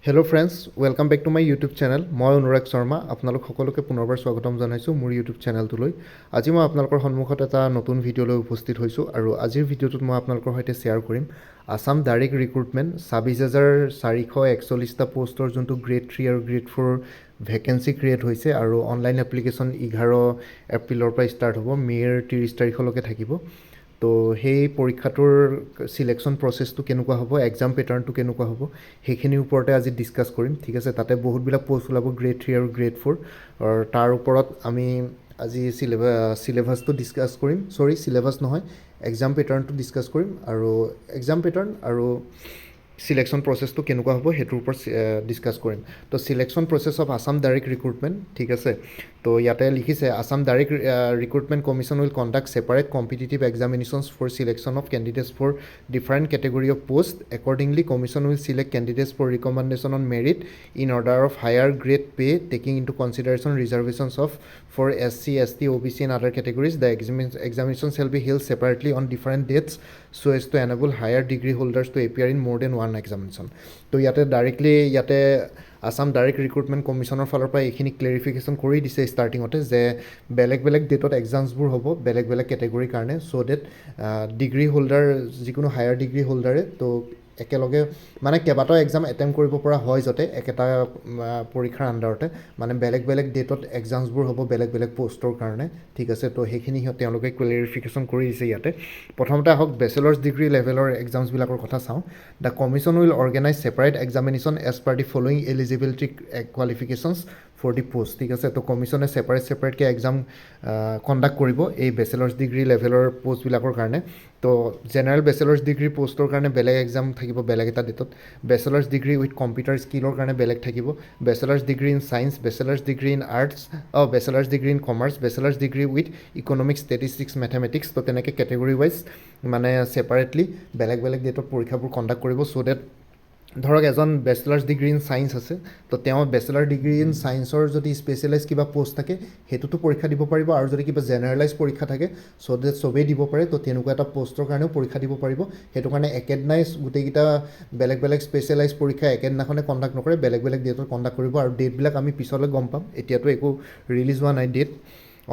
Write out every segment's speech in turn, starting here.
Hello friends, welcome back to my YouTube channel. মই অনুৰাগ শৰ্মা আপোনালোক সকলোকে পুনৰবাৰ স্বাগতম জনাইছোঁ মোৰ YouTube চেনেলটোলৈ। আজি মই আপোনালোকৰ সন্মুখত এটা নতুন ভিডিঅ' লৈ উপস্থিত হৈছোঁ আৰু আজিৰ ভিডিঅ'টোত মই আপোনালোকৰ সৈতে শ্বেয়াৰ কৰিম আসাম ডাইৰেক্ট ৰিক্ৰুটমেণ্ট ২৬,৪৪১টা পোষ্টৰ যোনটো গ্ৰেড 3 আৰু গ্ৰেড 4 ভেকেঞ্চি ক্ৰিয়েট হৈছে আৰু অনলাইন এপ্লিকেশ্যন 11 এপ্ৰিলৰ পৰা ষ্টাৰ্ট হ'ব, মে'ৰ 30 তাৰিখলৈকে থাকিব। তো সেই পৰীক্ষাটোৰ সিলেকশ্যন প্ৰচেছটো কেনেকুৱা হ'ব, এক্সাম পেটাৰ্ণটো কেনেকুৱা হ'ব, সেইখিনিৰ ওপৰতে আজি ডিছকাছ কৰিম। ঠিক আছে, তাতে বহুতবিলাক পোষ্ট ওলাব গ্ৰেড 3 আৰু গ্ৰেড 4 আৰু তাৰ ওপৰত আমি আজি চিলেবাছটো ডিছকাছ কৰিম। চিলেবাছ নহয়, এক্সাম পেটাৰ্ণটো ডিছকাছ কৰিম আৰু এক্সাম পেটাৰ্ণ আৰু সিলেকশ্যন প্ৰচেছটো কেনেকুৱা হ'ব সেইটোৰ ওপৰত ডিছকাছ কৰিম। তো selection process of Assam direct recruitment, ঠিক আছে। তো ইয়াতে লিখিছে Assam direct recruitment commission will conduct separate competitive examinations for selection of candidates for different category of post. Accordingly commission will select candidates for recommendation on merit in order of higher grade pay taking into consideration reservations of for SC, ST, OBC and other categories. The examination shall be held separately on different dates so as to enable higher degree holders to appear in more than one examination. তো ইয়াতে directly Assam direct recruitment কমিশ্যনৰ ফালৰ পৰা এইখিনি clarification কৰি দিছে ষ্টাৰ্টিঙতে যে বেলেগ বেলেগ ডেটত এক্সামছবোৰ হ'ব বেলেগ বেলেগ কেটেগৰীৰ কাৰণে, চ' ডেট ডিগ্ৰী হোল্ডাৰ যিকোনো হায়াৰ ডিগ্ৰী হোল্ডাৰে তো একেলগে মানে কেইবাটাও এক্সাম এটেম্প কৰিব পৰা হয় যাতে একেটা পৰীক্ষাৰ আণ্ডাৰতে, মানে বেলেগ বেলেগ ডেটত এক্সামছবোৰ হ'ব বেলেগ বেলেগ পষ্টৰ কাৰণে। ঠিক আছে, তো সেইখিনি তেওঁলোকে ক্লেৰিফিকেশ্যন কৰি দিছে ইয়াতে। প্ৰথমতে আহক বেচেলাৰ্ছ ডিগ্ৰী লেভেলৰ এক্সামছবিলাকৰ কথা চাওঁ। The commission will organise separate examination as per the following eligibility qualifications for the post. ঠিক আছে, তো কমিশ্যনে ছেপাৰেটকৈ এক্সাম কণ্ডাক্ট কৰিব এই বেচেলাৰ্ছ ডিগ্ৰী লেভেলৰ পষ্টবিলাকৰ কাৰণে। তো জেনেৰেল বেচেলাৰ্ছ ডিগ্ৰী পষ্টৰ কাৰণে বেলেগ এক্সাম থাকিব বেলেগ এটা ডেটত, বেচেলাৰ্ছ ডিগ্ৰী উইথ কম্পিউটাৰ স্কিলৰ কাৰণে বেলেগ থাকিব, bachelors degree in science, bachelors degree in arts, bachelors degree in commerce, bachelors degree with economics, statistics, mathematics. তো তেনেকৈ কেটেগৰী ৱাইজ মানে ছেপাৰেটলি বেলেগ বেলেগ ডেটত পৰীক্ষাবোৰ কণ্ডাক্ট কৰিব। চ' ডেট ধৰক এজন বেচেলাৰ্ছ ডিগ্ৰী ইন ছায়েন্স আছে, তো তেওঁ বেচেলাৰ ডিগ্ৰী ইন ছায়েন্সৰ যদি স্পেচিয়েলাইজ কিবা পোষ্ট থাকে সেইটোতো পৰীক্ষা দিব পাৰিব, আৰু যদি কিবা জেনেৰেলাইজ পৰীক্ষা থাকে চ' ডেট চবেই দিব পাৰে। তো তেনেকুৱা এটা পষ্টৰ কাৰণেও পৰীক্ষা দিব পাৰিব। সেইটো কাৰণে একেদিনাই গোটেইকেইটা বেলেগ বেলেগ স্পেচিয়েলাইজ পৰীক্ষা একেদিনাখনে কণ্ডাক্ট নকৰে, বেলেগ বেলেগ ডেটত কণ্ডাক্ট কৰিব আৰু ডেটবিলাক আমি পিছলৈ গম পাম। এতিয়াতো একো ৰিলিজ হোৱা নাই ডেট,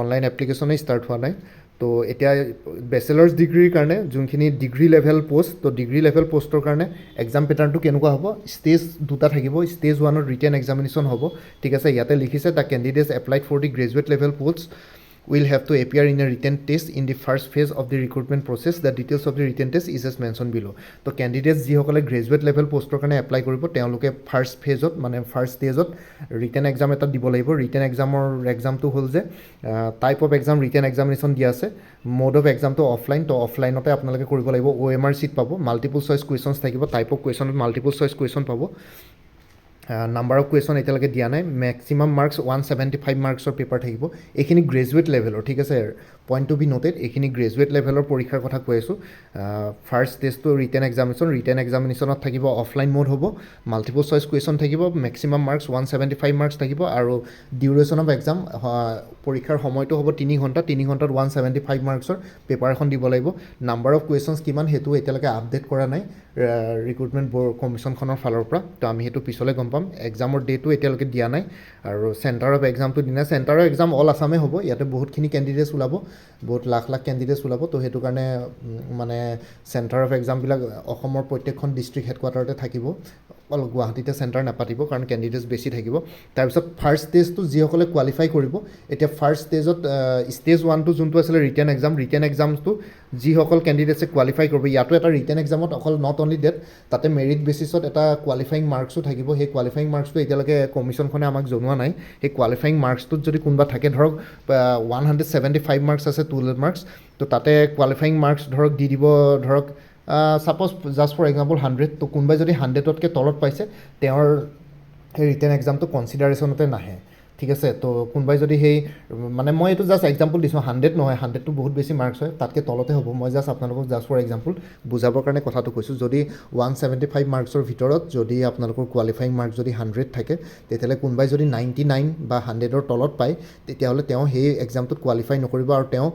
অনলাইন এপ্লিকেশ্যনেই ষ্টাৰ্ট হোৱা নাই। তো এতিয়া বেচেলাৰ্ছ ডিগ্ৰীৰ কাৰণে যোনখিনি ডিগ্ৰী লেভেল পষ্ট, তো ডিগ্ৰী লেভেল পষ্টৰ কাৰণে এক্সাম পেটাৰ্ণটো কেনেকুৱা হ'ব, ষ্টেজ দুটা থাকিব। ষ্টেজ 1ত ৰিটেন এক্সামিনেশ্যন হ'ব। ঠিক আছে, ইয়াতে লিখিছে the candidates applied for the graduate level post will have to appear in a written test in the first phase of the recruitment process. The details of the written test is as mentioned below. তো candidates যিসকলে graduate level পষ্টৰ কাৰণে apply কৰিব তেওঁলোকে first ফেজত মানে first ষ্টেজত written exam এটা দিব লাগিব। ৰিটেন এক্সামটো হ'ল যে type of exam written examination দিয়া আছে, মোড অফ এক্সামটো অফলাইন। তো অফলাইনতে আপোনালোকে কৰিব লাগিব। OMR চিট পাব, মাল্টিপল চইচ কুৱেশ্যনছ থাকিব, টাইপ অফ কুৱেশ্যনত মাল্টিপল চইচ কুৱেশ্যন পাব। নাম্বাৰ অফ কুৱেশ্যন এতিয়ালৈকে দিয়া নাই, মেক্সিমাম মাৰ্কছ 175 মাৰ্কছৰ পেপাৰ থাকিব। এইখিনি গ্ৰেজুৱেট লেভেলৰ, ঠিক আছে, পইণ্ট টু বি নোটেড, এইখিনি গ্ৰেজুৱেট লেভেলৰ পৰীক্ষাৰ কথা কৈ আছোঁ। ফাৰ্ষ্ট ষ্টেজটো ৰিটেন এক্সামিনেশ্যনত থাকিব, অফলাইন মোড হ'ব, মাল্টিপল চইচ কুৱেশ্যন থাকিব, মেক্সিমাম মাৰ্কছ 175 মাৰ্কছ থাকিব আৰু ডিউৰেশ্যন অফ এক্সাম পৰীক্ষাৰ সময়টো হ'ব 3 ঘণ্টা। 3 ঘণ্টাত 175 মাৰ্কছৰ পেপাৰ এখন দিব লাগিব। নাম্বাৰ অফ কুৱেশ্যনছ কিমান সেইটো এতিয়ালৈকে আপডেট কৰা নাই ৰিক্ৰুটমেণ্ট কমিশ্যনখনৰ ফালৰ পৰা, তো আমি সেইটো পিছলৈ গম পাম। এক্সামৰ ডেটো এতিয়ালৈকে দিয়া নাই আৰু চেণ্টাৰ অফ এক্সামটো দিয়া নাই। চেণ্টাৰ অফ এক্সাম অল আছামে হ'ব, ইয়াতে বহুতখিনি কেণ্ডিডেটছ ওলাব, বহুত লাখ লাখ কেণ্ডিডেটছ ওলাব। তো সেইটো কাৰণে মানে চেণ্টাৰ অফ এক্সামবিলাক অসমৰ প্ৰত্যেকখন ডিষ্ট্ৰিক্ট হেডকোৱাৰ্টাৰতে থাকিব, অকল গুৱাহাটীতে চেণ্টাৰ নাপাতিব কাৰণ কেণ্ডিডেটছ বেছি থাকিব। তাৰপিছত ফাৰ্ষ্ট ষ্টেজটো যিসকলে কোৱালিফাই কৰিব, এতিয়া ফাৰ্ষ্ট ষ্টেজত ষ্টেজ 1টো যোনটো আছিলে ৰিটেন এক্সামটো যিসকল কেণ্ডিডেটছে কোৱালিফাই কৰিব, ইয়াতো এটা ৰিটেন এক্সামত অকল নট অনলি ডেট, তাতে মেৰিট বেচিছত এটা কোৱালিফাইং মাৰ্কছো থাকিব। সেই কোৱালিফাইং মাৰ্কছটো এতিয়ালৈকে কমিশ্যনখনে আমাক জনোৱা নাই। সেই কোৱালিফাইং মাৰ্কছটোত যদি কোনোবা থাকে, ধৰক 175 মাৰ্কছ আছে, 12 মাৰ্কছ, তো তাতে কোৱালিফাইং মাৰ্কছ ধৰক দি দিব, ধৰক ছাপ'জ জাষ্ট ফৰ এক্সাম্পল 100, তো কোনোবাই যদি 100তকৈ তলত পাইছে তেওঁৰ সেই ৰিটেন এক্সামটো কনচিডাৰেশ্যনতে নাহে। ঠিক আছে তো কোনোবাই যদি সেই মানে মই এইটো জাষ্ট এক্সাম্পল দিছোঁ 100 নহয় 100টো বহুত বেছি মাৰ্কছ হয় তাতকৈ তলতে হ'ব মই জাষ্ট আপোনালোকক জাষ্ট ফৰ এক্সাম্পল বুজাবৰ কাৰণে কথাটো কৈছোঁ যদি 175 মাৰ্কছৰ ভিতৰত যদি আপোনালোকৰ কোৱালিফাইং মাৰ্কছ যদি 100 থাকে তেতিয়াহ'লে কোনোবাই যদি 99 বা 100ৰ তলত পায় তেতিয়াহ'লে তেওঁ সেই এক্সামটোত কোৱালিফাই নকৰিব আৰু তেওঁ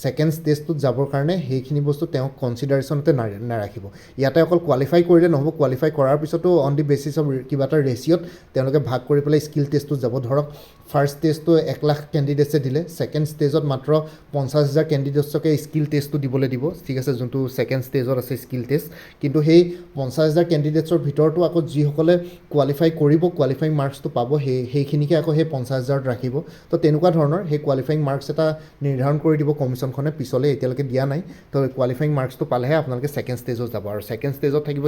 ছেকেণ্ড ষ্টেজটোত যাবৰ কাৰণে সেইখিনি বস্তু তেওঁ কনচিডাৰেশ্যনতে নাৰাখিব ইয়াতে অকল কোৱালিফাই কৰিলে নহ'ব কোৱালিফাই কৰাৰ পিছতো অন দি বেচিছ অফ কিবা এটা ৰেচিঅ'ত তেওঁলোকে ভাগ কৰি পেলাই স্কিল টেষ্টটোত যাব ধৰক ফাৰ্ষ্ট টেষ্টটো 1 লাখ কেণ্ডিডেটছে দিলে ছেকেণ্ড ষ্টেজত মাত্ৰ 50,000 কেণ্ডিডেটছকে স্কিল টেষ্টটো দিবলৈ দিব ঠিক আছে যোনটো ছেকেণ্ড ষ্টেজত আছে স্কিল টেষ্ট কিন্তু সেই 50,000 কেণ্ডিডেটছৰ ভিতৰতো আকৌ যিসকলে কোৱালিফাই কৰিব কোৱালিফাইং মাৰ্কছটো পাব সেইখিনিকে আকৌ সেই 50,000ত ৰাখিব তো তেনেকুৱা ধৰণৰ সেই কোৱালিফাইং মাৰ্কছ এটা নিৰ্ধাৰণ কৰি দিব কমিশ্যনখনে পিছলৈ এতিয়ালৈকে দিয়া নাই তো কোৱালিফাইং মাৰ্কছটো পালেহে আপোনালোকে ছেকেণ্ড ষ্টেজত যাব আৰু ছেকেণ্ড ষ্টেজত থাকিব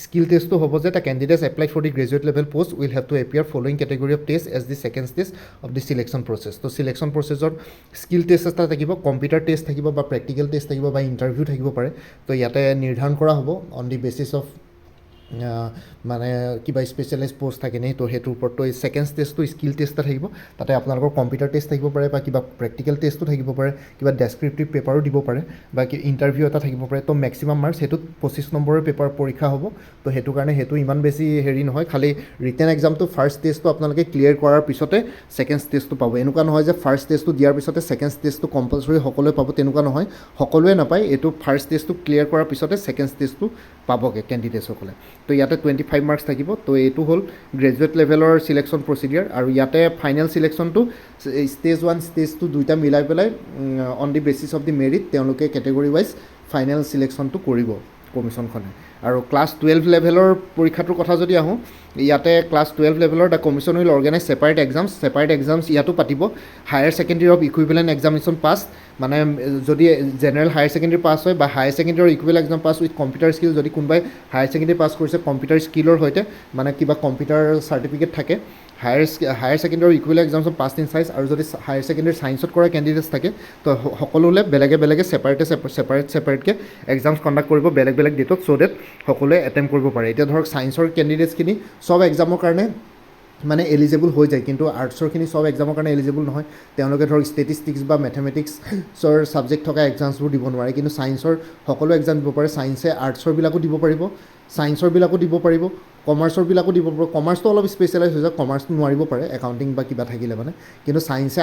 স্কিল টেষ্টটো হ'ব যে the candidates apply for the graduate level post will have to appear following category of test as the second stage of the selection process তো চিলেকশ্যন প্ৰচেছত স্কিল টেষ্ট এটা থাকিব কম্পিউটাৰ টেষ্ট থাকিব বা প্ৰেক্টিকেল টেষ্ট থাকিব বা interview থাকিব পাৰে তো ইয়াতে নিৰ্ধাৰণ কৰা হ'ব অন দি বেচিছ অফ মানে কিবা স্পেচিয়েলাইজ পষ্ট থাকে নে তো সেইটোৰ ওপৰত তো এই ছেকেণ্ড টেষ্টটো স্কিল টেষ্ট এটা থাকিব তাতে আপোনালোকৰ কম্পিউটাৰ টেষ্ট থাকিব পাৰে বা কিবা প্ৰেক্টিকেল টেষ্টো থাকিব পাৰে কিবা ডেছক্ৰিপটিভ পেপাৰো দিব পাৰে বা ইণ্টাৰভিউ এটা থাকিব পাৰে তো মেক্সিমাম মাৰ্কছ সেইটোত 25 নম্বৰৰ পেপাৰ পৰীক্ষা হ'ব তো সেইটো কাৰণে সেইটো ইমান বেছি হেৰি নহয় খালি ৰিটেন এক্সামটো ফাৰ্ষ্ট টেষ্টটো আপোনালোকে ক্লিয়াৰ কৰাৰ পিছতে ছেকেণ্ড টেষ্টটো পাব এনেকুৱা নহয় যে ফাৰ্ষ্ট টেষ্টটো দিয়াৰ পিছতে ছেকেণ্ড টেষ্টটো কম্পালচৰি সকলোৱে পাব তেনেকুৱা নহয় সকলোৱে নাপায় এইটো ফাৰ্ষ্ট টেষ্টটো ক্লিয়াৰ কৰাৰ পিছতে ছেকেণ্ড টেষ্টটো পাবগৈ কেণ্ডিডেটসকলে তো ইয়াতে 25 মাৰ্কছ থাকিব তো এইটো হ'ল গ্ৰেজুৱেট লেভেলৰ চিলেকশ্যন প্ৰচিডিয়াৰ আৰু ইয়াতে ফাইনেল চিলেকশ্যনটো ষ্টেজ 1 ষ্টেজ 2 দুইটা মিলাই পেলাই on the basis of the merit তেওঁলোকে কেটেগৰী ৱাইজ ফাইনেল চিলেকশ্যনটো কৰিব কমিশ্যনখনে আৰু ক্লাছ 12 লেভেলৰ পৰীক্ষাটোৰ কথা যদি আহোঁ ইয়াতে ক্লাছ 12 লেভেলৰ the commission will organise separate exams ইয়াতো পাতিব higher secondary of equivalent examination pass মানে যদি জেনেৰেল হায়াৰ ছেকেণ্ডেৰী পাছ হয় বা হায়াৰ ছেকেণ্ডেৰীৰ equivalent exam pass with computer skill যদি কোনোবাই হায়াৰ ছেকেণ্ডেৰী পাছ কৰিছে কম্পিউটাৰ স্কিলৰ সৈতে মানে কিবা কম্পিউটাৰ চাৰ্টিফিকেট থাকে হায়াৰ ছেকেণ্ডেৰীৰ ইকুইভেলেণ্ট এক্সামছত পাছ ইন চাইন্স আৰু যদি হায়াৰ ছেকেণ্ডেৰী চাইন্সত কৰা কেণ্ডিডেটছ থাকে তো সকলোলে বেলেগে ছেপাৰেটকৈ এক্সামছ কণ্ডাক্ট কৰিব বেলেগ ডেটত চ' ডেট সকলোৱে এটেম্প কৰিব পাৰে এতিয়া ধৰক চাইন্সৰ কেণ্ডিডেটছখিনি চব এক্সামৰ কাৰণে মানে এলিজিবল হৈ যায় কিন্তু আৰ্টছৰখিনি চব এক্সামৰ কাৰণে এলিজিবল নহয় তেওঁলোকে ধৰক ষ্টেটিষ্টিক্স বা মেথমেটিক্সৰ ছাবজেক্ট থকা এক্সামছবোৰ দিব নোৱাৰে কিন্তু চাইন্সৰ সকলো এক্সাম দিব পাৰে চাইন্সে আৰ্টছৰবিলাকো দিব পাৰিব চাইন্সৰবিলাকো দিব পাৰিব কমাৰ্চৰবিলাকো দিব পাৰিব কমাৰ্চটো অলপ স্পেচিয়েলাইজ হৈ যায় কমাৰ্চটো নোৱাৰিব পাৰে একাউণ্টিং বা কিবা থাকিলে মানে কিন্তু চাইন্সে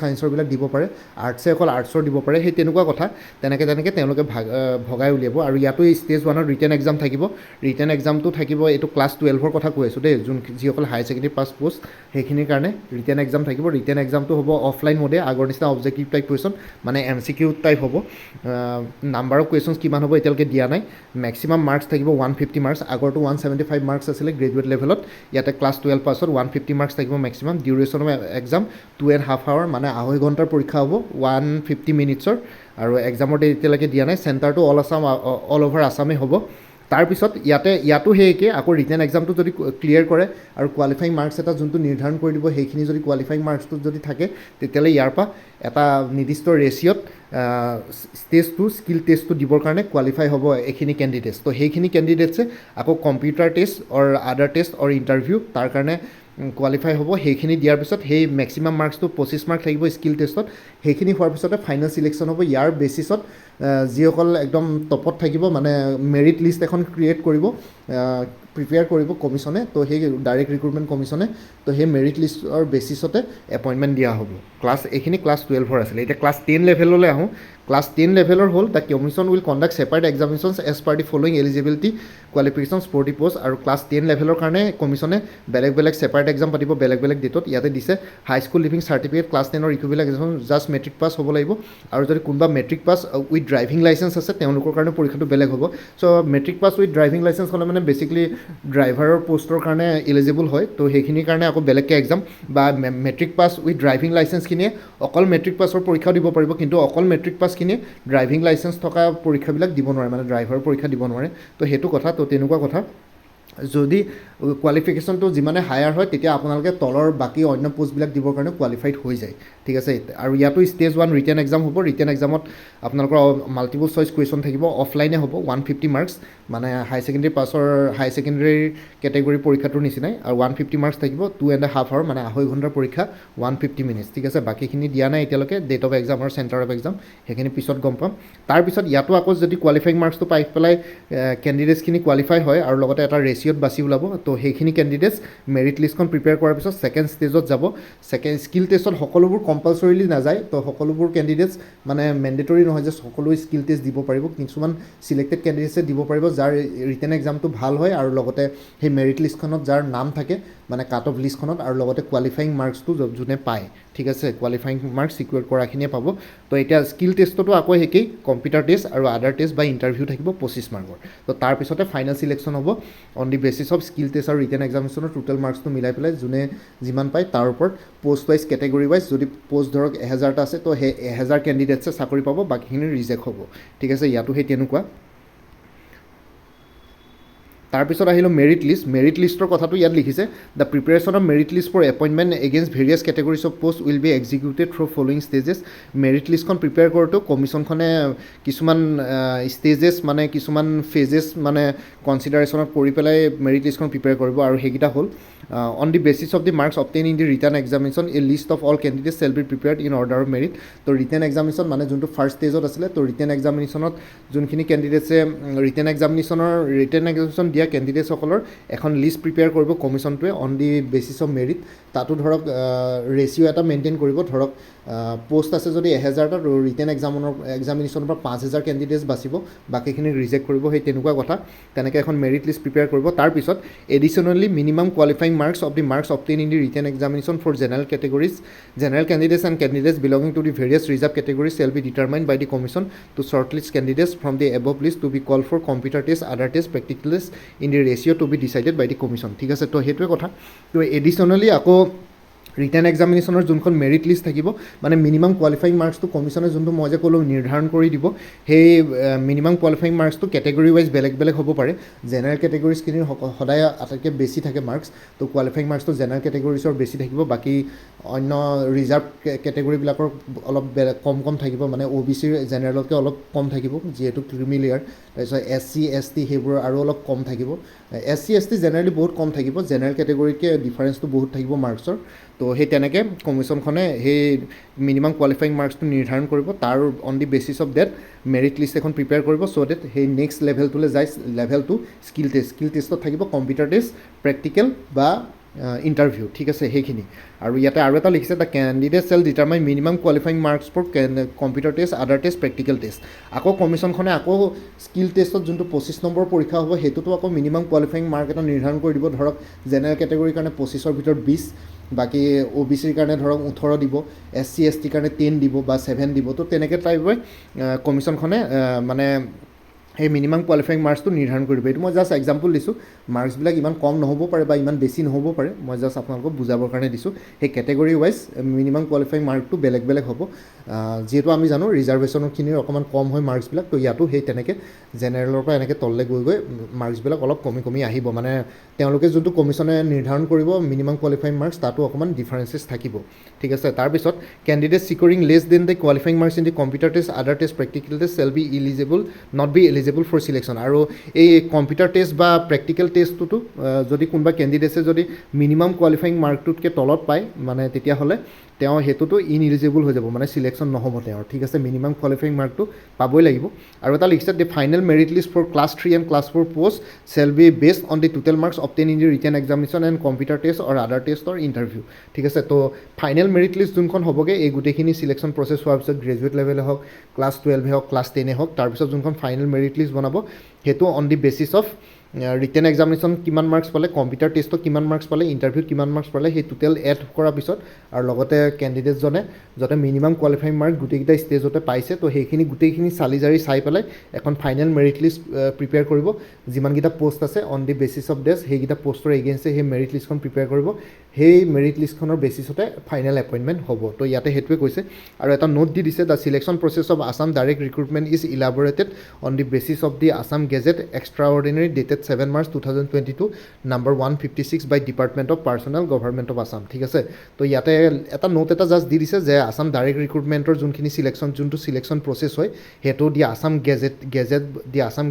চাইন্সৰবিলাক দিব পাৰে আৰ্টছে অকল আৰ্টছৰ দিব পাৰে সেই তেনেকুৱা কথা তেনেকৈ তেওঁলোকে ভগাই উলিয়াব আৰু ইয়াতো ষ্টেজ 1ত ৰিটেন এক্সাম থাকিব ৰিটেন এক্সামটো থাকিব এইটো ক্লাছ 12ৰ কথা কৈ আছোঁ দেই যিসকল হায়াৰ ছেকেণ্ডেৰী পাছ পোষ্ট সেইখিনিৰ কাৰণে ৰিটেন এক্সাম থাকিব ৰিটেন এক্সামটো হ'ব অফলাইন মোডে আগৰ নিচিনা অবজেক্টিভ টাইপ কুৱেশ্যন মানে MCQ টাইপ হ'ব নাম্বাৰ অফ কুৱেশ্যনছ কিমান হ'ব এতিয়ালৈকে দিয়া নাই মেক্সিমাম মাৰ্কছ থাকিব 150 মাৰ্কছ আগৰটো 175 মাৰ্কছ আছিলে গ্ৰেজুৱেট লেভেলত ইয়াতে ক্লাছ 12 পাছত 150 মাৰ্কছ থাকিব maximum duration of exam 2.5 hour মানে 2.5 ঘণ্টাৰ পৰীক্ষা হ'ব 150 মিনিটছৰ আৰু এক্সামৰ ডেট এতিয়ালৈকে দিয়া নাই চেণ্টাৰটো অল অভাৰ আছামেই হ'ব তাৰপিছত ইয়াতো সেই একে আকৌ ৰিটেন এক্সামটো যদি ক্লিয়াৰ কৰে আৰু কোৱালিফাইং মাৰ্কছ এটা যোনটো নিৰ্ধাৰণ কৰি দিব সেইখিনি যদি কোৱালিফাইং মাৰ্কছটো যদি থাকে তেতিয়াহ'লে ইয়াৰ পৰা এটা নিৰ্দিষ্ট ৰেচিঅ'ত ষ্টেজ 2 স্কিল টেষ্টটো দিবৰ কাৰণে কোৱালিফাই হ'ব এইখিনি কেণ্ডিডেটছ তো সেইখিনি কেণ্ডিডেটছে আকৌ computer test or other test or interview তাৰ কাৰণে কোৱালিফাই হ'ব সেইখিনি দিয়াৰ পিছত সেই মেক্সিমাম মাৰ্কছটো 25 মাৰ্ক থাকিব স্কিল টেষ্টত সেইখিনি হোৱাৰ পিছতে ফাইনেল চিলেকশ্যন হ'ব ইয়াৰ বেচিছত যিসকল একদম টপত থাকিব মানে মেৰিট লিষ্ট এখন ক্ৰিয়েট কৰিব প্ৰিপেয়াৰ কৰিব কমিশ্যনে তো সেই ডাইৰেক্ট ৰিক্ৰুটমেণ্ট কমিশ্যনে তো সেই মেৰিট লিষ্টৰ বেচিছতে এপইণ্টমেণ্ট দিয়া হ'ব এইখিনি ক্লাছ 12ৰ আছিলে এতিয়া ক্লাছ 10 লেভেললৈ আহোঁ ক্লাছ 10 লেভেলৰ হ'ল the commission will conduct separate examinations as per the following eligibility qualifications for the post আৰু ক্লাছ 10 লেভেলৰ কাৰণে কমিশ্যনে বেলেগ ছেপাৰেট এক্সাম পাতিব বেলেগ ডেটত ইয়াতে দিছে হাইস্কুল লিভিং চাৰ্টিফিকেট ক্লাছ 10ৰ equivalent exam just matric pass হ'ব লাগিব আৰু যদি কোনোবা matric pass with driving licence আছে তেওঁলোকৰ কাৰণে পৰীক্ষাটো বেলেগ হ'ব so' matric pass with driving licence হ'লে মানে বেছিকেলি ড্ৰাইভাৰৰ পষ্টৰ কাৰণে এলিজিবল হয় তো সেইখিনিৰ কাৰণে আকৌ বেলেগকৈ এক্সাম বা মেট্ৰিক পাছ উইথ ড্ৰাইভিং লাইচেঞ্চখিনিয়ে অকল মেট্ৰিক পাছৰ পৰীক্ষাও দিব পাৰিব কিন্তু অকল মেট্ৰিক পাছখিনিয়ে ড্ৰাইভিং লাইচেঞ্চ থকা পৰীক্ষাবিলাক দিব নোৱাৰে মানে ড্ৰাইভাৰৰ পৰীক্ষা দিব নোৱাৰে তো সেইটো কথা তো তেনেকুৱা কথা যদি কোৱালিফিকেশ্যনটো যিমানে হায়াৰ হয় তেতিয়া আপোনালোকে তলৰ বাকী অন্য পোষ্টবিলাক দিবৰ কাৰণে কোৱালিফাইড হৈ যায় ঠিক আছে আৰু ইয়াতো ষ্টেজ 1 ৰিটেন এক্সাম হ'ব ৰিটেন এক্সামত আপোনালোকৰ মাল্টিপল চইচ কুৱেশ্যন থাকিব অফলাইনে হ'ব 150 মাৰ্কছ মানে হাই ছেকেণ্ডেৰী পাছৰ হাই ছেকেণ্ডেৰী কেটেগৰী পৰীক্ষাটোৰ নিচিনাই আৰু 150 মাৰ্কছ থাকিব 2.5 আৱাৰ মানে 2.5 ঘণ্টাৰ পৰীক্ষা 150 মিনিটছ ঠিক আছে বাকীখিনি দিয়া নাই এতিয়ালৈকে ডেট অফ এক্সাম আৰু চেণ্টাৰ অফ এক্সাম সেইখিনি পিছত গম পাম তাৰপিছত ইয়াতো আকৌ যদি কোৱালিফাইং মাৰ্কছটো পাই পেলাই কেণ্ডিডেটছখিনি কোৱালিফাই হয় আৰু লগতে এটা ৰেচিঅ'ত বাছি ওলাব তো সেইখিনি কেণ্ডিডেটছ মেৰিট লিষ্টখন প্ৰিপেয়াৰ কৰাৰ পিছত ছেকেণ্ড ষ্টেজত যাব ছেকেণ্ড স্কিল টেষ্টত সকলোবোৰ কম্পালচৰিলি নাযায় তো সকলোবোৰ কেণ্ডিডেটছ মানে মেণ্ডেটৰী নহয় যে সকলো স্কিল টেষ্ট দিব পাৰিব কিছুমান চিলেক্টেড কেণ্ডিডেটছে দিব পাৰিব যাৰ ৰিটেন এক্সামটো ভাল হয় আৰু লগতে সেই মেৰিট লিষ্টখনত যাৰ নাম থাকে মানে কাট অফ লিষ্টখনত আৰু লগতে কোৱালিফাইং মাৰ্কছটো যোনে পায় ঠিক আছে কোৱালিফাইং মাৰ্কছ ছিকিউৰ কৰাখিনিয়ে পাব তো এতিয়া স্কিল টেষ্টতো আকৌ একেই কম্পিউটাৰ টেষ্ট আৰু আদাৰ টেষ্ট বা ইণ্টাৰভিউ থাকিব 25 মাৰ্কৰ তো তাৰপিছতে ফাইনেল চিলেকশ্যন হ'ব on the basis of skill test আৰু ৰিটেন এক্সামিনেশ্যনৰ টোটেল মাৰ্কছটো মিলাই পেলাই যোনে যিমান পায় তাৰ ওপৰত পোষ্ট ৱাইজ কেটেগৰী ৱাইজ যদি পোষ্ট ধৰক 1000টা আছে তো সেই 1000 কেণ্ডিডেটছে চাকৰি পাব বাকীখিনি ৰিজেক্ট হ'ব ঠিক আছে ইয়াতো সেই তেনেকুৱা তাৰপিছত আহিলোঁ মেৰিট লিষ্টৰ কথাটো ইয়াত লিখিছে the preparation of merit list for appointment against various categories of post will be executed through following stages merit লিষ্টখন প্ৰিপেয়াৰ কৰোঁতেও কমিশ্যনখনে কিছুমান ষ্টেজেছ মানে কিছুমান ফেজেছ মানে কনচিডাৰেশ্যনত কৰি পেলাই মেৰিট লিষ্টখন প্ৰিপেয়াৰ কৰিব আৰু সেইকেইটা হ'ল on the basis of the marks obtain in the written examination a list of all candidates shall be prepared in order of merit তো ৰিটেন এক্সামিনেশ্যন মানে যোনটো ফাৰ্ষ্ট ষ্টেজত আছিলে তো ৰিটেন এক্সামিনেশ্যনত যোনখিনি কেণ্ডিডেটছে ৰিটেন এক্সামিনেশ্যন দিয়া কেণ্ডিডেটসকলৰ এখন লিষ্ট প্ৰিপেয়াৰ কৰিব কমিশ্যনটোৱে on the basis of merit তাতো ধৰক ৰেচিঅ' এটা মেইনটেইন কৰিব ধৰক পোষ্ট আছে যদি 1000টা ৰিটেন এক্সামিনেশ্যনৰ পৰা 5000 কেণ্ডিডেটছ বাচিব বাকীখিনিক ৰিজেক্ট কৰিব সেই তেনেকুৱা কথা তেনেকৈ এখন মেৰিট লিষ্ট প্ৰিপেয়াৰ কৰিব তাৰপিছত additionally minimum qualifying marks of the marks obtain in the written examination for general categories general candidates and candidates belonging to the various reserve categories shall be determined by the commission to short list candidates from the above list to be call for computer test other test practical test in the ratio' to be decided by the commission ঠিক আছে তো সেইটোৱে কথা তো এডিশ্যনেলি আকৌ return এক্সামিনেশ্যনৰ যোনখন merit list থাকিব মানে মিনিমাম কোৱালিফাইং মাৰ্কছটো কমিশ্যনে যোনটো মই যে ক'লোঁ নিৰ্ধাৰণ কৰি দিব সেই মিনিমাম কোৱালিফাইং মাৰ্কছটো কেটেগৰী ৱাইজ বেলেগ হ'ব পাৰে জেনেৰেল কেটেগৰিজখিনিৰ সদায় আটাইতকৈ বেছি থাকে মাৰ্কছ তো কোৱালিফাইং মাৰ্কছটো জেনেৰেল কেটেগৰিজৰ বেছি থাকিব বাকী অন্য ৰিজাৰ্ভ কেটেগৰীবিলাকৰ অলপ কম থাকিব মানে OBC জেনেৰেলতকৈ অলপ কম থাকিব যিহেতু ক্ৰিমি লেয়াৰ তাৰপিছত SC ST সেইবোৰ আৰু অলপ কম থাকিব SC ST জেনেৰেলি বহুত কম থাকিব জেনেৰেল কেটেগৰীতকৈ ডিফাৰেঞ্চটো বহুত থাকিব মাৰ্কছৰ তো সেই তেনেকৈ কমিশ্যনখনে সেই মিনিমাম কোৱালিফাইং মাৰ্কছটো নিৰ্ধাৰণ কৰিব তাৰ on the basis of that merit list এখন প্ৰিপেয়াৰ কৰিব ছ' ডেট সেই নেক্সট লেভেলটোলৈ যায় লেভেলটো স্কিল টেষ্টত থাকিব কম্পিউটাৰ টেষ্ট প্ৰেক্টিকেল বা ইণ্টাৰভিউ ঠিক আছে সেইখিনি আৰু ইয়াতে আৰু এটা লিখিছে the candidate shall determine minimum qualifying marks for computer test other test practical test আকৌ কমিশ্যনখনে আকৌ স্কিল টেষ্টত যোনটো 25 নম্বৰ পৰীক্ষা হ'ব সেইটোতো আকৌ মিনিমাম কোৱালিফাইং মাৰ্ক এটা নিৰ্ধাৰণ কৰি দিব ধৰক জেনেৰেল কেটেগৰীৰ কাৰণে 25ৰ ভিতৰত 20 বাকী OBCৰ কাৰণে ধৰক 18 দিব SC STৰ কাৰণে 10 দিব বা 7 দিব তো তেনেকৈ টাইপৰ কমিশ্যনখনে মানে সেই মিনিমাম কোৱালিফাইং মাৰ্কছটো নিৰ্ধাৰণ কৰিব এইটো মই জাষ্ট এক্সাম্পল দিছোঁ মাৰ্কছবিলাক ইমান কম নহ'ব পাৰে বা ইমান বেছি নহ'ব পাৰে মই জাষ্ট আপোনালোকক বুজাবৰ কাৰণে দিছোঁ সেই কেটেগৰী ৱাইজ মিনিমাম কোৱালিফাইং মাৰ্কটো বেলেগ হ'ব যিহেতু আমি জানো ৰিজাৰ্ভেশ্যনৰখিনিৰ অকণমান কম হয় মাৰ্কছবিলাক তো ইয়াতো সেই তেনেকৈ জেনেৰেলৰ পৰা এনেকৈ তললৈ গৈ মাৰ্কছবিলাক অলপ কমি আহিব মানে তেওঁলোকে যোনটো কমিশ্যনে নিৰ্ধাৰণ কৰিব মিনিমাম কোৱালিফাইং মাৰ্কছ তাতো অকণমান ডিফাৰেঞ্চেছ থাকিব ঠিক আছে তাৰপিছত candidate securing less than the qualifying marks in the computer test other test practical test shall be not be eligible for selection আৰু এই কম্পিউটাৰ টেষ্ট বা প্ৰেক্টিকেল টেষ্টটোতো যদি কোনোবা কেণ্ডিডেটছে যদি মিনিমাম কোৱালিফাইং মাৰ্কটোতকৈ তলত পায় মানে তেতিয়াহ'লে তেওঁ সেইটোতো ইনএলিজিবল হৈ যাব মানে চিলেকশ্যন নহ'ব তেওঁৰ ঠিক আছে মিনিমাম কোৱালিফাইং মাৰ্কটো পাবই লাগিব আৰু এটা লিখিছে the final merit list for class 3 and class 4 post shall be based on the total marks obtain in the written examination and computer test or other test or interview ঠিক আছে তো final merit list যোনখন হ'বগৈ এই গোটেইখিনি selection process হোৱাৰ পিছত graduate লেভেলে হওক ক্লাছ 12 হওক ক্লাছ 10 হওক তাৰপিছত যোনখন ফাইনেল মেৰিট লিষ্ট বনাব সেইটো on the basis of written examination কিমান মাৰ্কছ পালে কম্পিউটাৰ টেষ্টত কিমান মাৰ্কছ পালে ইণ্টাৰভিউত কিমান মাৰ্কছ পালে সেই টোটেল এড কৰাৰ পিছত আৰু লগতে কেণ্ডিডেটজনে যাতে মিনিমাম কোৱালিফাইং মাৰ্ক গোটেইকেইটা ষ্টেজতে পাইছে তো সেইখিনি গোটেইখিনি চালি জাৰি চাই পেলাই এখন ফাইনেল মেৰিট লিষ্ট প্ৰিপেয়াৰ কৰিব যিমানকেইটা পোষ্ট আছে অন দি বেচিছ অফ ডেছ সেইকেইটা পোষ্টৰ এগেইনষ্টে সেই মেৰিট লিষ্টখন প্ৰিপেয়াৰ কৰিব সেই মেৰিট লিষ্টখনৰ বেচিছতে ফাইনেল এপইণ্টমেণ্ট হ'ব তো ইয়াতে সেইটোৱে কৈছে আৰু এটা নোট দি দিছে the selection process of Assam direct recruitment is elaborated on the basis of the Assam gazette extraordinary dated 7 March 2022 number 156 by Department of Personnel Government of Assam ঠিক আছে তো ইয়াতে এটা নোট এটা জাষ্ট দি দিছে যে আসাম ডাইৰেক্ট ৰিক্ৰুটমেণ্টৰ যোনখিনি চিলেকশ্যন যোনটো চিলেকশ্যন প্ৰচেছ হয় সেইটো দি আসাম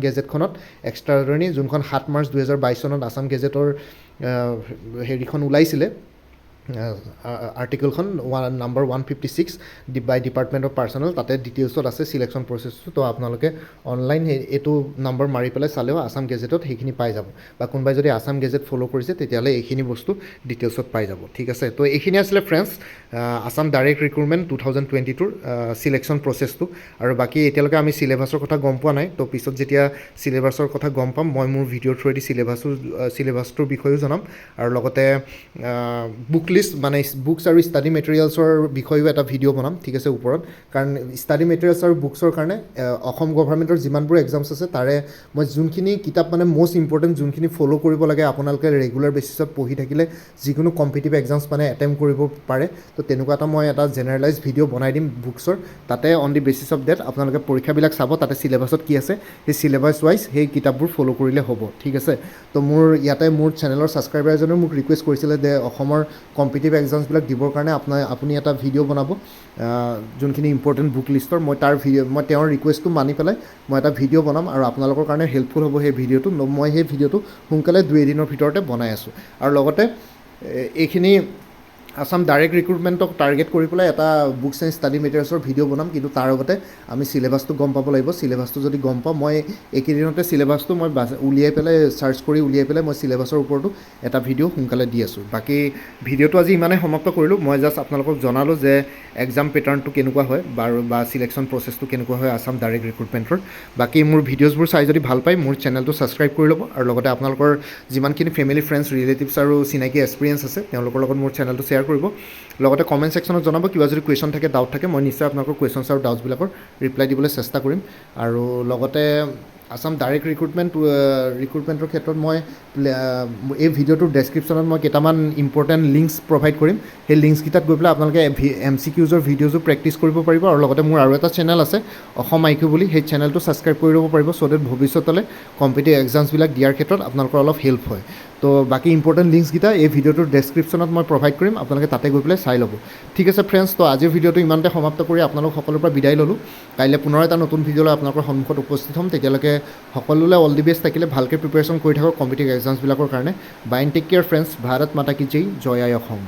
গেজেটখনত এক্সট্ৰাঅৰ্ডিনাৰী যোনখন 7 মাৰ্চ 2022 চনত আসাম গেজেটৰ হেৰিখন ওলাইছিলে আৰ্টিকলখন number 156 by department of personnel তাতে ডিটেইলছত আছে চিলেকশ্যন প্ৰচেছটো তো আপোনালোকে অনলাইন এইটো নাম্বাৰ মাৰি পেলাই চালেও আসাম গেজেটত সেইখিনি পাই যাব বা কোনোবাই যদি আসাম গেজেট ফ'ল' কৰিছে তেতিয়াহ'লে এইখিনি বস্তু ডিটেইলছত পাই যাব ঠিক আছে তো এইখিনি আছিলে ফ্ৰেণ্ডছ আসাম ডাইৰেক্ট ৰিক্ৰুটমেণ্ট 2022ৰ চিলেকশ্যন প্ৰচেছটো আৰু বাকী এতিয়ালৈকে আমি চিলেবাছৰ কথা গম পোৱা নাই তো পিছত যেতিয়া চিলেবাছৰ কথা গম পাম মই মোৰ ভিডিঅ'ৰ থ্ৰুৱেদি চিলেবাছটোৰ বিষয়েও জনাম আৰু লগতে বুক লিষ্ট মানে বুকছ আৰু ষ্টাডি মেটেৰিয়েলছৰ বিষয়েও এটা ভিডিঅ' বনাম ঠিক আছে ওপৰত কাৰণ ষ্টাডি মেটেৰিয়েলছ আৰু বুকছৰ কাৰণে অসম গভৰ্ণমেণ্টৰ যিমানবোৰ এক্সামছ আছে তাৰে মই যোনখিনি কিতাপ মানে মষ্ট ইম্পৰ্টেণ্ট যোনখিনি ফ'ল' কৰিব লাগে আপোনালোকে ৰেগুলাৰ বেচিছত পঢ়ি থাকিলে যিকোনো কম্পিটিটিভ এক্সামছ মানে এটেম্প কৰিব পাৰে তো তেনেকুৱা এটা মই এটা জেনেৰেলাইজ ভিডিঅ' বনাই দিম বুকছৰ তাতে on the basis of that আপোনালোকে পৰীক্ষাবিলাক চাব তাতে চিলেবাছত কি আছে সেই চিলেবাছ ৱাইজ সেই কিতাপবোৰ ফ'ল' কৰিলে হ'ব ঠিক আছে তো মোৰ ইয়াতে মোৰ চেনেলৰ ছাবস্ক্ৰাইবাৰ এজনে মোক ৰিকুৱেষ্ট কৰিছিলে যে অসমৰ কম্পিটিটিভ এক্সামছবিলাক দিবৰ কাৰণে আপুনি এটা ভিডিঅ' বনাব যোনখিনি ইম্পৰ্টেণ্ট বুক লিষ্টৰ মই তেওঁৰ ৰিকুৱেষ্টটো মানি পেলাই মই এটা ভিডিঅ' বনাম আৰু আপোনালোকৰ কাৰণে হেল্পফুল হ'ব সেই ভিডিঅ'টো মই সেই ভিডিঅ'টো সোনকালে 2 এদিনৰ ভিতৰতে বনাই আছোঁ আৰু লগতে এইখিনি আসাম ডাইৰেক্ট ৰিক্ৰুটমেণ্টক টাৰ্গেট কৰি পেলাই এটা বুকছ এণ্ড ষ্টাডি মেটেৰিয়েলছৰ ভিডিঅ' বনাম কিন্তু তাৰ আগতে আমি চিলেবাছটো গম পাব লাগিব চিলেবাছটো যদি গম পাওঁ মই এইকেইদিনতে চিলেবাছটো মই উলিয়াই পেলাই চাৰ্চ কৰি উলিয়াই পেলাই মই চিলেবাছৰ ওপৰতো এটা ভিডিঅ' সোনকালে দি আছোঁ বাকী ভিডিঅ'টো আজি ইমানেই সমাপ্ত কৰিলোঁ মই জাষ্ট আপোনালোকক জনালোঁ যে এক্সাম পেটাৰ্ণটো কেনেকুৱা হয় বা চিলেকশ্যন প্ৰচেছটো কেনেকুৱা হয় আসাম ডাইৰেক্ট ৰিক্ৰুটমেণ্টৰ বাকী মোৰ ভিডিঅ'ছবোৰ চাই যদি ভাল পায় মোৰ চেনেলটো ছাবস্ক্ৰাইব কৰি ল'ব আৰু লগতে আপোনালোকৰ যিমানখিনি ফেমিলি ফ্ৰেণ্ডছ ৰিলেটিভছ আৰু চিনাকি এক্সপিৰিয়েঞ্চ আছে তেওঁলোকৰ লগত মোৰ চেনেলটো শ্বেয়াৰ কৰিব লগতে কমেণ্ট ছেকশ্যনত জনাব কিবা যদি কুৱেশ্যন থাকে ডাউট থাকে মই নিশ্চয় আপোনালোকৰ কুৱেশ্যনছ আৰু ডাউটছবিলাকৰ ৰিপ্লাই দিবলৈ চেষ্টা কৰিম আৰু লগতে আসাম ডাইৰেক্ট ৰিক্ৰুটমেণ্টৰ ক্ষেত্ৰত মই এই ভিডিঅ'টোৰ ডেছক্ৰিপশ্যনত মই কেইটামান ইম্পৰ্টেণ্ট লিংকছ প্ৰভাইড কৰিম সেই লিংকছকেইটাত গৈ পেলাই আপোনালোকে MCQৰ ভিডিঅ'জো প্ৰেক্টিছ কৰিব পাৰিব আৰু লগতে মোৰ আৰু এটা চেনেল আছে অসম IQ বুলি সেই চেনেলটো ছাবস্ক্ৰাইব কৰি ল'ব পাৰিব চ' ডেট ভৱিষ্যতলৈ কম্পিটিটিভ এক্সামছবিলাক দিয়াৰ ক্ষেত্ৰত আপোনালোকৰ অলপ হেল্প হয় তো বাকী ইম্পৰ্টেণ্ট লিংকছকেইটা এই ভিডিঅ'টোৰ ডেছক্ৰিপশ্যনত মই প্ৰভাইড কৰিম আপোনালোকে তাতে গৈ পেলাই চাই ল'ব ঠিক আছে ফ্ৰেণ্ডছ তো আজিৰ ভিডিঅ'টো ইমানতে সমাপ্ত কৰি আপোনালোক সকলোৰ পৰা বিদায় ল'লোঁ কাইলৈ পুনৰ এটা নতুন ভিডিঅ'লৈ আপোনালোকৰ সন্মুখত উপস্থিত হ'ম তেতিয়ালৈকে সকলোলৈ অল দি বেষ্ট থাকিলে ভালকৈ প্ৰিপেৰেশ্যন কৰি থাকক কম্পিটিটিভ এক্সামছবিলাকৰ কাৰণে bye and take care friends Bharat Mata কি জয় জয় আই অসম